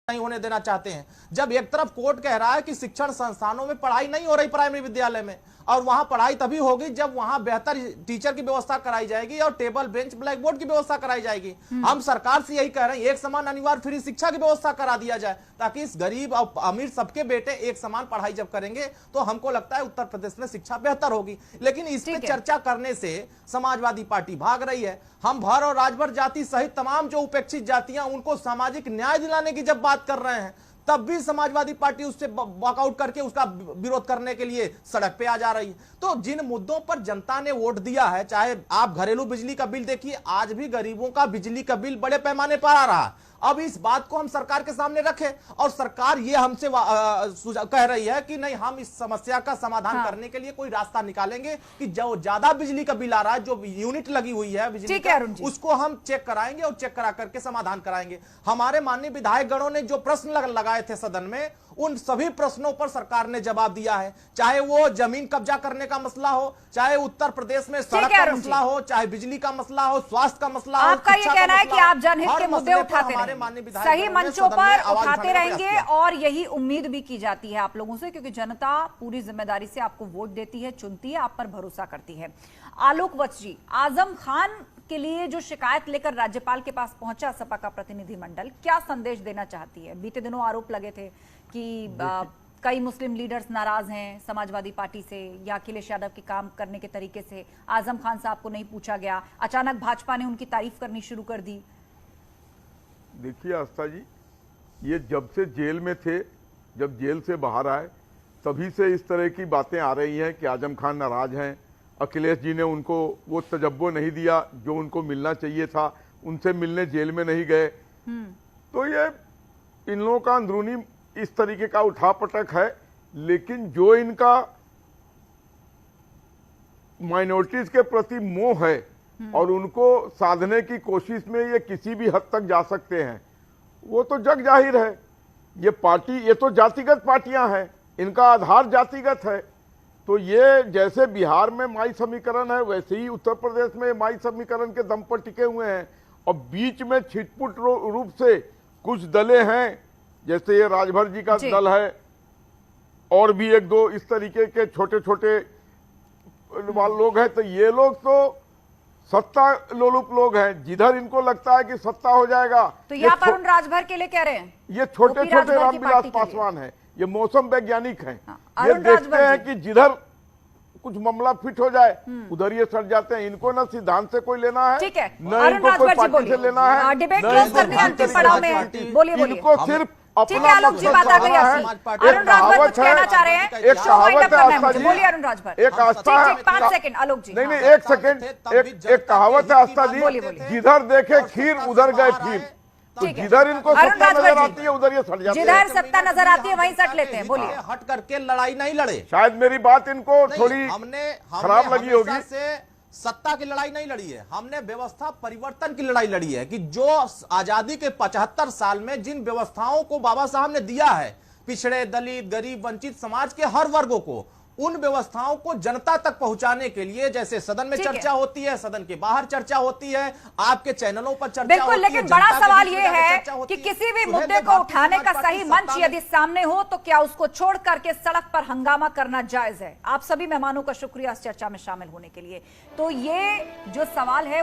नहीं होने देना चाहते हैं। जब एक तरफ कोर्ट कह रहा है कि शिक्षण संस्थानों में पढ़ाई नहीं हो रही प्राइमरी विद्यालय में, और वहां पढ़ाई तभी होगी जब वहां बेहतर टीचर की व्यवस्था कराई जाएगी और टेबल बेंच ब्लैक बोर्ड की व्यवस्था कराई जाएगी। हम सरकार से यही कह रहे हैं, एक समान अनिवार्य फ्री शिक्षा की व्यवस्था करा दिया जाए, ताकि इस गरीब और अमीर सबके बेटे एक समान पढ़ाई जब करेंगे तो हमको लगता है उत्तर प्रदेश में शिक्षा बेहतर होगी। लेकिन इस पे चर्चा करने से समाजवादी पार्टी भाग रही है। हम भर और राजभर जाति सहित तमाम जो उपेक्षित जातियां उनको सामाजिक न्याय दिलाने की जब बात कर रहे हैं, तब भी समाजवादी पार्टी उससे वॉकआउट करके उसका विरोध करने के लिए सड़क पे आ जा रही है। तो जिन मुद्दों पर जनता ने वोट दिया है, चाहे आप घरेलू बिजली का बिल देखिए, आज भी गरीबों का बिजली का बिल बड़े पैमाने पर आ रहा है। अब इस बात को हम सरकार के सामने रखें और सरकार ये हमसे कह रही है कि नहीं, हम इस समस्या का समाधान करने के लिए कोई रास्ता निकालेंगे कि जो ज्यादा बिजली का बिल आ रहा है, जो यूनिट लगी हुई है बिजली का, उसको हम चेक कराएंगे और चेक करा करके समाधान कराएंगे। हमारे माननीय विधायक गणों ने जो प्रश्न लगाए थे सदन में, उन सभी प्रश्नों पर सरकार ने जवाब दिया है। चाहे वो जमीन कब्जा करने का मसला हो, चाहे उत्तर प्रदेश में सड़क का मसला हो, चाहे बिजली का मसला हो, स्वास्थ्य का मसला हो, आपका ये कहना है कि आप जनहित के मुद्दे उठाते रहेंगे, सही मंचों पर उठाते रहेंगे, और यही उम्मीद भी की जाती है आप लोगों से, क्योंकि जनता पूरी जिम्मेदारी से आपको वोट देती है, चुनती है, आप पर भरोसा करती है। आलोक वत्स जी, आजम खान के लिए जो शिकायत लेकर राज्यपाल के पास पहुंचा सपा का प्रतिनिधिमंडल, क्या संदेश देना चाहती है? बीते दिनों आरोप लगे थे कि कई मुस्लिम लीडर्स नाराज हैं समाजवादी पार्टी से या अखिलेश यादव के काम करने के तरीके से। आजम खान साहब को नहीं पूछा गया, अचानक भाजपा ने उनकी तारीफ करनी शुरू कर दी। देखिए आस्था जी, ये जब से जेल में थे, जब जेल से बाहर आए, तभी से इस तरह की बातें आ रही हैं कि आजम खान नाराज हैं, अखिलेश जी ने उनको वो तजब्बो नहीं दिया जो उनको मिलना चाहिए था, उनसे मिलने जेल में नहीं गए। तो ये इन लोगों का अंदरूनी इस तरीके का उठापटक है। लेकिन जो इनका माइनॉरिटीज के प्रति मोह है और उनको साधने की कोशिश में ये किसी भी हद तक जा सकते हैं, वो तो जग जाहिर है। ये पार्टी, ये तो जातिगत पार्टियां हैं, इनका आधार जातिगत है। तो ये जैसे बिहार में माई समीकरण है, वैसे ही उत्तर प्रदेश में माई समीकरण के दम पर टिके हुए हैं। और बीच में छिटपुट रूप से कुछ दलें हैं, जैसे ये राजभर जी का दल है, और भी एक दो इस तरीके के छोटे छोटे लोग हैं। तो ये लोग तो सत्ता लोलुप लोग हैं, जिधर इनको लगता है कि सत्ता हो जाएगा। तो यहाँ पर उन राजभर के लिए कह रहे हैं, ये छोटे छोटे रामविलास पासवान हैं, ये मौसम वैज्ञानिक हैं। ये देखते हैं कि जिधर कुछ मामला फिट हो जाए उधर ये सट जाते हैं। इनको ना सिद्धांत से कोई लेना है, न इनको कोई पार्टी से लेना है, डिबेट क्लोज करने अंतिम पड़ाव में। बोलिए इनको सिर्फ ठीक है, आलोक जी बात आ गई आपकी। अरुण राजभर कुछ कहना चाह रहे हैं, एक कहावत है आस्था जी, बोलिए अरुण राजभर। एक आस्था है, 5 सेकंड आलोक जी, नहीं एक सेकंड, एक कहावत है आस्था जी, जिधर देखे खीर उधर गए फिर। तो जिधर इनको सत्ता नजर आती है उधर ये सट जाते हैं, जिधर सत्ता नजर आती है वहीं सट लेते हैं। बोलिए। हट करके लड़ाई नहीं लड़े। शायद मेरी बात इनको थोड़ी खराब लगी होगी। सत्ता की लड़ाई नहीं लड़ी है, हमने व्यवस्था परिवर्तन की लड़ाई लड़ी है कि जो आजादी के 75 साल में जिन व्यवस्थाओं को बाबा साहब ने दिया है पिछड़े, दलित, गरीब, वंचित समाज के हर वर्गों को, उन व्यवस्थाओं को जनता तक पहुंचाने के लिए, जैसे सदन में चर्चा होती है, सदन के बाहर चर्चा होती है, आपके चैनलों पर चर्चा बिल्कुल होती है। लेकिन बड़ा सवाल यह है कि किसी भी मुद्दे को उठाने का सही मंच यदि सामने हो तो क्या उसको छोड़ करके सड़क पर हंगामा करना जायज है? आप सभी मेहमानों का शुक्रिया इस चर्चा में शामिल होने के लिए। तो ये जो सवाल है